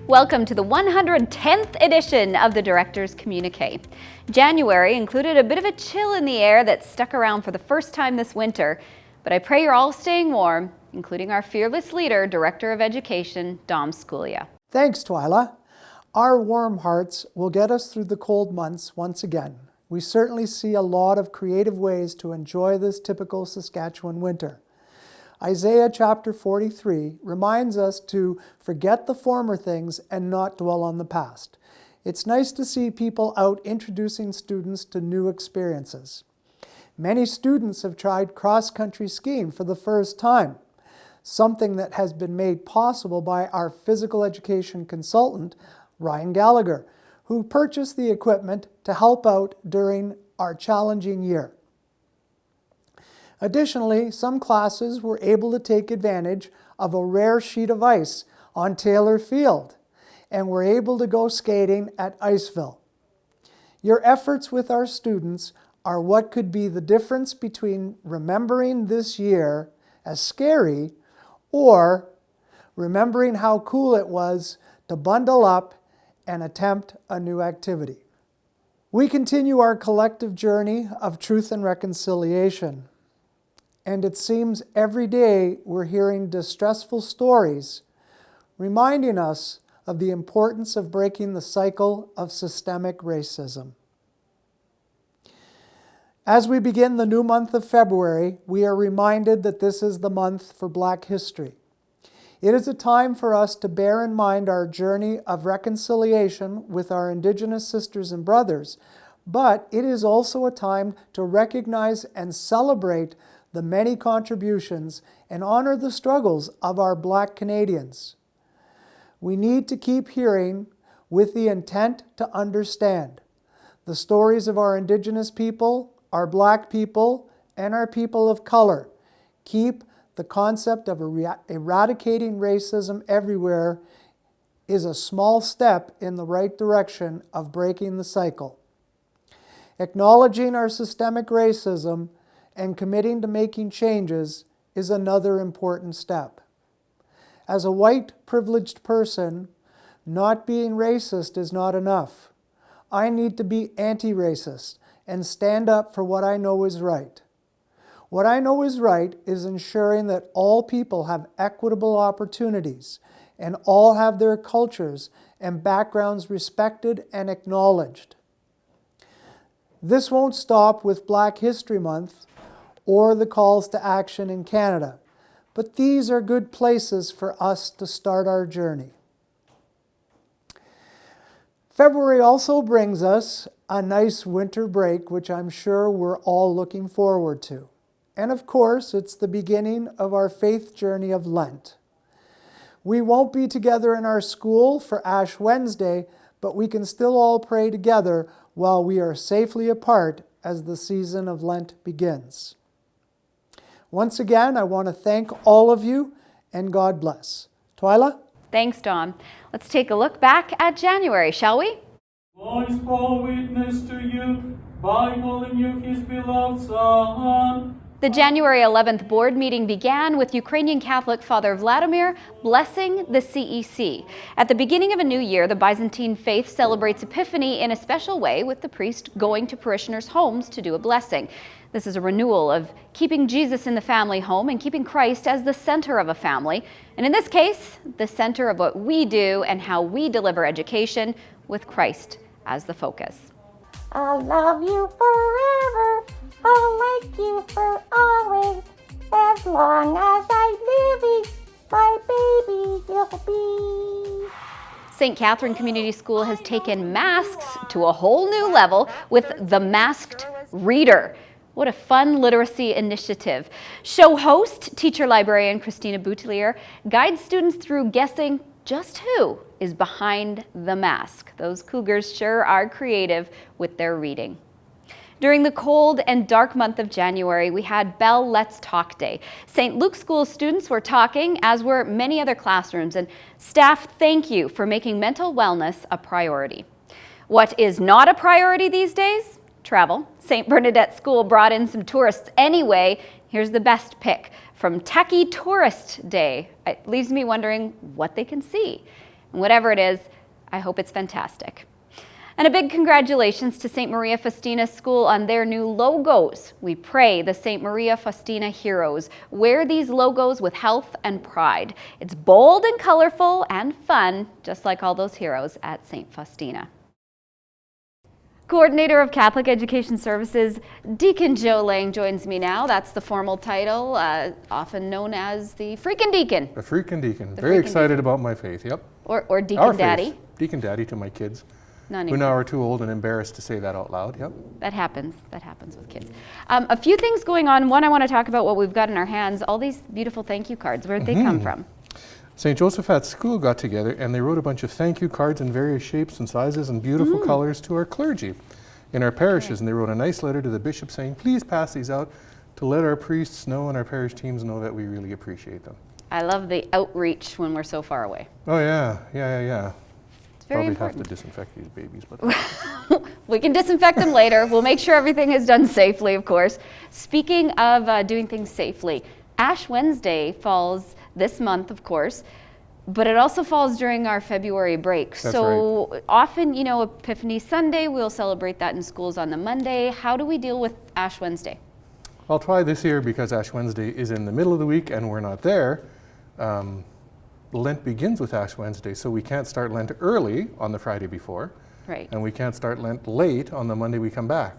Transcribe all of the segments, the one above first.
Welcome to the 110th edition of the Director's Communiqué. January included a bit of a chill in the air that stuck around for the first time this winter, but I pray you're all staying warm, including our fearless leader, Director of Education, Dom Sculia. Thanks, Twyla. Our warm hearts will get us through the cold months once again. We certainly see a lot of creative ways to enjoy this typical Saskatchewan winter. Isaiah chapter 43 reminds us to forget the former things and not dwell on the past. It's nice to see people out introducing students to new experiences. Many students have tried cross-country skiing for the first time, something that has been made possible by our physical education consultant, Ryan Gallagher, who purchased the equipment to help out during our challenging year. Additionally, some classes were able to take advantage of a rare sheet of ice on Taylor Field and were able to go skating at Iceville. Your efforts with our students are what could be the difference between remembering this year as scary or remembering how cool it was to bundle up and attempt a new activity. We continue our collective journey of truth and reconciliation. And it seems every day we're hearing distressful stories, reminding us of the importance of breaking the cycle of systemic racism. As we begin the new month of February, we are reminded that this is the month for Black history. It is a time for us to bear in mind our journey of reconciliation with our Indigenous sisters and brothers, but it is also a time to recognize and celebrate the many contributions and honor the struggles of our Black Canadians. We need to keep hearing with the intent to understand the stories of our Indigenous people, our Black people, and our people of color. Keep the concept of eradicating racism everywhere is a small step in the right direction of breaking the cycle. Acknowledging our systemic racism and committing to making changes is another important step. As a white, privileged person, not being racist is not enough. I need to be anti-racist and stand up for what I know is right. What I know is right is ensuring that all people have equitable opportunities and all have their cultures and backgrounds respected and acknowledged. This won't stop with Black History Month or the calls to action in Canada, but these are good places for us to start our journey. February also brings us a nice winter break, which I'm sure we're all looking forward to. And of course, it's the beginning of our faith journey of Lent. We won't be together in our school for Ash Wednesday, but we can still all pray together while we are safely apart as the season of Lent begins. Once again, I want to thank all of you, and God bless. Twyla? Thanks, Dom. Let's take a look back at January, shall we? Voice bore witness to you by calling you his beloved Son. The January 11th board meeting began with Ukrainian Catholic Father Vladimir blessing the CEC. At the beginning of a new year, the Byzantine faith celebrates Epiphany in a special way, with the priest going to parishioners' homes to do a blessing. This is a renewal of keeping Jesus in the family home and keeping Christ as the center of a family. And in this case, the center of what we do and how we deliver education, with Christ as the focus. I'll love you forever. I'll like you for always. As long as I live, my baby you'll be. St. Catherine Community School has taken masks to a whole new level with the Masked Reader. What a fun literacy initiative. Show host, teacher librarian Christina Boutelier guides students through guessing just who is behind the mask. Those Cougars sure are creative with their reading. During the cold and dark month of January, we had Bell Let's Talk Day. St. Luke's School students were talking, as were many other classrooms, and staff, thank you for making mental wellness a priority. What is not a priority these days? Travel. St. Bernadette School brought in some tourists anyway. Here's the best pick from Techie Tourist Day. It leaves me wondering what they can see. And whatever it is, I hope it's fantastic. And a big congratulations to St. Maria Faustina School on their new logos. We pray the St. Maria Faustina heroes wear these logos with health and pride. It's bold and colorful and fun, just like all those heroes at St. Faustina. Coordinator of Catholic Education Services, Deacon Joe Lang joins me now. That's the formal title, often known as the Freakin' Deacon. The Freakin' Deacon. Very excited about my faith, yep. Or Deacon Daddy. Deacon Daddy to my kids. Not who now are too old and embarrassed to say that out loud, yep. That happens with kids. A few things going on. One, I want to talk about what we've got in our hands, all these beautiful thank you cards. Where'd they come from? St. Joseph's School got together and they wrote a bunch of thank you cards in various shapes and sizes and beautiful colors to our clergy in our parishes. And they wrote a nice letter to the bishop saying, please pass these out to let our priests know and our parish teams know that we really appreciate them. I love the outreach when we're so far away. Oh yeah. It's very Probably important. have to disinfect these babies, but we can disinfect them later. We'll make sure everything is done safely, of course. Speaking of doing things safely, Ash Wednesday falls this month, of course, but it also falls during our February break. That's so right. Often, Epiphany Sunday, we'll celebrate that in schools on the Monday. How do we deal with Ash Wednesday? I'll try this year because Ash Wednesday is in the middle of the week and we're not there. Lent begins with Ash Wednesday, so we can't start Lent early on the Friday before. Right. And we can't start Lent late on the Monday we come back.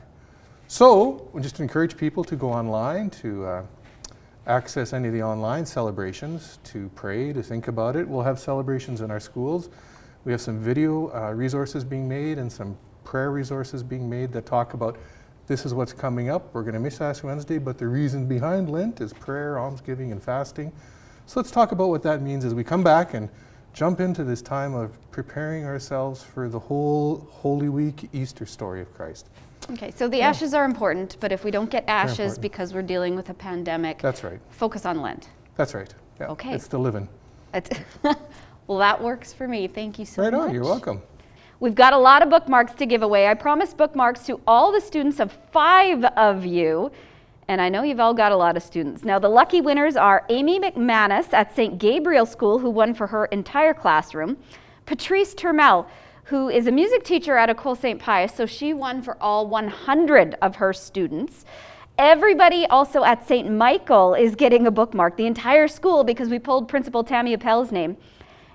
So we just encourage people to go online, to access any of the online celebrations, to pray, to think about it. We'll have celebrations in our schools. We have some video resources being made and some prayer resources being made that talk about this is what's coming up. We're going to miss Ash Wednesday, but the reason behind Lent is prayer, almsgiving, and fasting. So let's talk about what that means as we come back and jump into this time of preparing ourselves for the whole Holy Week Easter story of Christ. Okay, so the ashes are important, but if we don't get ashes because we're dealing with a pandemic, That's right. focus on Lent. That's right. Yeah. Okay. It's the living. Well, that works for me. Thank you so much. Right on. You're welcome. We've got a lot of bookmarks to give away. I promised bookmarks to all the students of 5 of you, and I know you've all got a lot of students. Now, the lucky winners are Amy McManus at St. Gabriel School, who won for her entire classroom, Patrice Turmel, who is a music teacher at Ecole St. Pius, so she won for all 100 of her students. Everybody also at St. Michael is getting a bookmark, the entire school, because we pulled Principal Tammy Appel's name.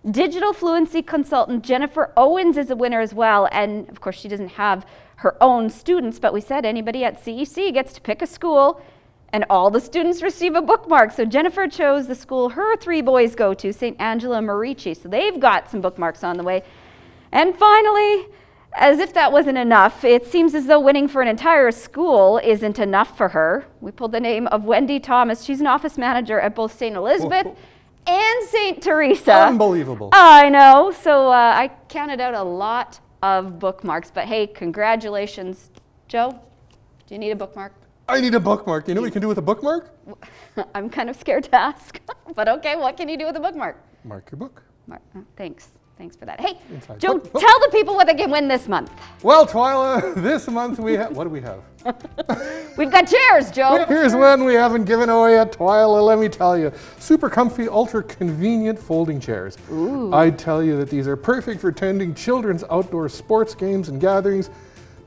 Digital fluency consultant Jennifer Owens is a winner as well, and of course she doesn't have her own students, but we said anybody at CEC gets to pick a school and all the students receive a bookmark. So Jennifer chose the school her 3 boys go to, St. Angela Merici, so they've got some bookmarks on the way. And finally, as if that wasn't enough, it seems as though winning for an entire school isn't enough for her. We pulled the name of Wendy Thomas. She's an office manager at both St. Elizabeth and St. Teresa. Unbelievable. I know. So I counted out a lot of bookmarks. But hey, congratulations. Joe, do you need a bookmark? I need a bookmark. You know what you can do with a bookmark? I'm kind of scared to ask. But okay, what can you do with a bookmark? Mark your book. Thanks. Thanks for that. Hey, Inside Joe, book. tell the people what they can win this month. Well, Twyla, this month we have, what do we have? We've got chairs, Joe. Here's one we haven't given away at Twyla, let me tell you. Super comfy, ultra convenient folding chairs. Ooh. I'd tell you that these are perfect for attending children's outdoor sports games and gatherings,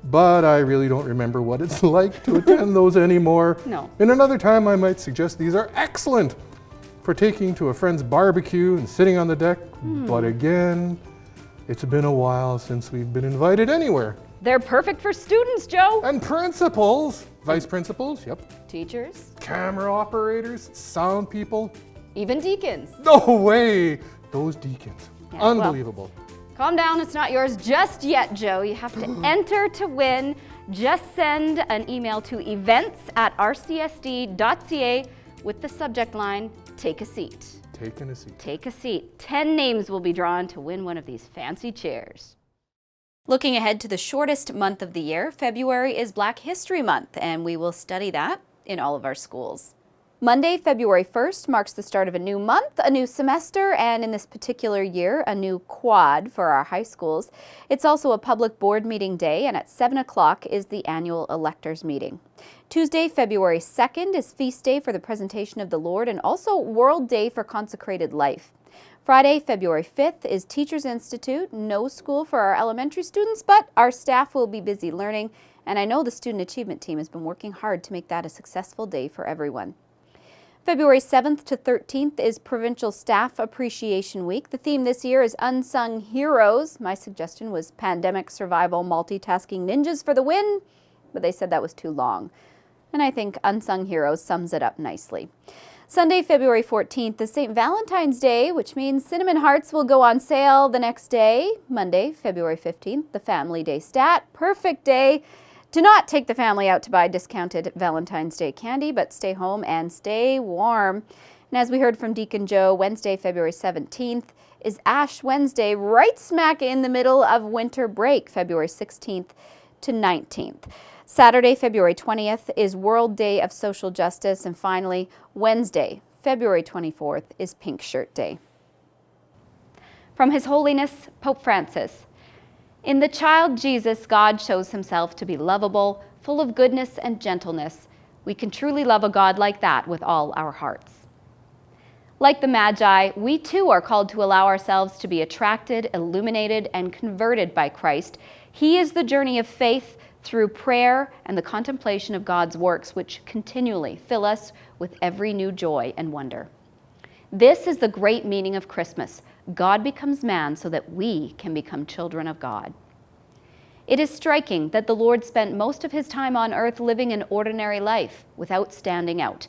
but I really don't remember what it's like to attend those anymore. No. In another time, I might suggest these are excellent for taking to a friend's barbecue and sitting on the deck, but again, it's been a while since we've been invited anywhere. They're perfect for students, Joe. And principals, vice principals, yep, Teachers, camera operators, sound people. even deacons. No way, those deacons, Yeah, well, unbelievable. Calm down, it's not yours just yet, Joe. You have to enter to win. Just send an email to events@rcsd.ca with the subject line, take a seat. Taking a seat. Take a seat. 10 names will be drawn to win one of these fancy chairs. Looking ahead to the shortest month of the year, February is Black History Month, and we will study that in all of our schools. Monday, February 1st marks the start of a new month, a new semester, and in this particular year, a new quad for our high schools. It's also a public board meeting day, and at 7 o'clock is the annual electors meeting. Tuesday, February 2nd is feast day for the presentation of the Lord and also World Day for Consecrated Life. Friday, February 5th is Teachers Institute. No school for our elementary students, but our staff will be busy learning, and I know the Student Achievement Team has been working hard to make that a successful day for everyone. February 7th to 13th is Provincial Staff Appreciation Week. The theme this year is Unsung Heroes. My suggestion was Pandemic Survival Multitasking Ninjas for the win, but they said that was too long. And I think Unsung Heroes sums it up nicely. Sunday, February 14th is St. Valentine's Day, which means cinnamon hearts will go on sale the next day. Monday, February 15th, the Family Day Stat. Perfect day to not take the family out to buy discounted Valentine's Day candy, but stay home and stay warm. And as we heard from Deacon Joe, Wednesday, February 17th is Ash Wednesday, right smack in the middle of winter break, February 16th to 19th. Saturday, February 20th is World Day of Social Justice. And finally, Wednesday, February 24th is Pink Shirt Day. From His Holiness, Pope Francis. In the child Jesus, God shows himself to be lovable, full of goodness and gentleness. We can truly love a God like that with all our hearts. Like the Magi, we too are called to allow ourselves to be attracted, illuminated, and converted by Christ. He is the journey of faith through prayer and the contemplation of God's works, which continually fill us with every new joy and wonder. This is the great meaning of Christmas. God becomes man so that we can become children of God. It is striking that the Lord spent most of his time on earth living an ordinary life without standing out.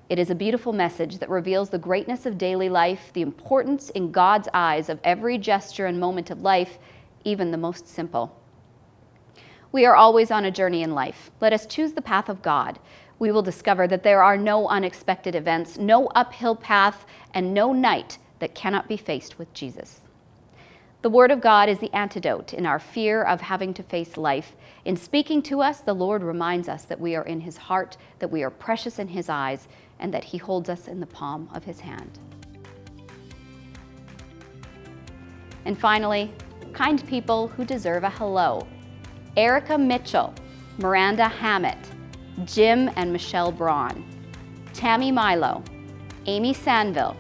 It is a beautiful message that reveals the greatness of daily life, the importance in God's eyes of every gesture and moment of life, even the most simple. We are always on a journey in life. Let us choose the path of God. We will discover that there are no unexpected events, no uphill path, and no night that cannot be faced with Jesus. The Word of God is the antidote in our fear of having to face life. In speaking to us, the Lord reminds us that we are in His heart, that we are precious in His eyes, and that He holds us in the palm of His hand. And finally, kind people who deserve a hello. Erica Mitchell, Miranda HAMMETT, Jim and Michelle Braun, Tammy Milo, Amy Sanville,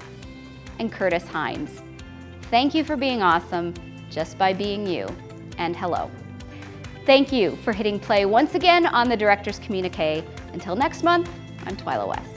and Curtis HYNES. Thank you for being awesome just by being you, and hello. Thank you for hitting play once again on the Director's Communiqué. Until next month, I'm Twyla West.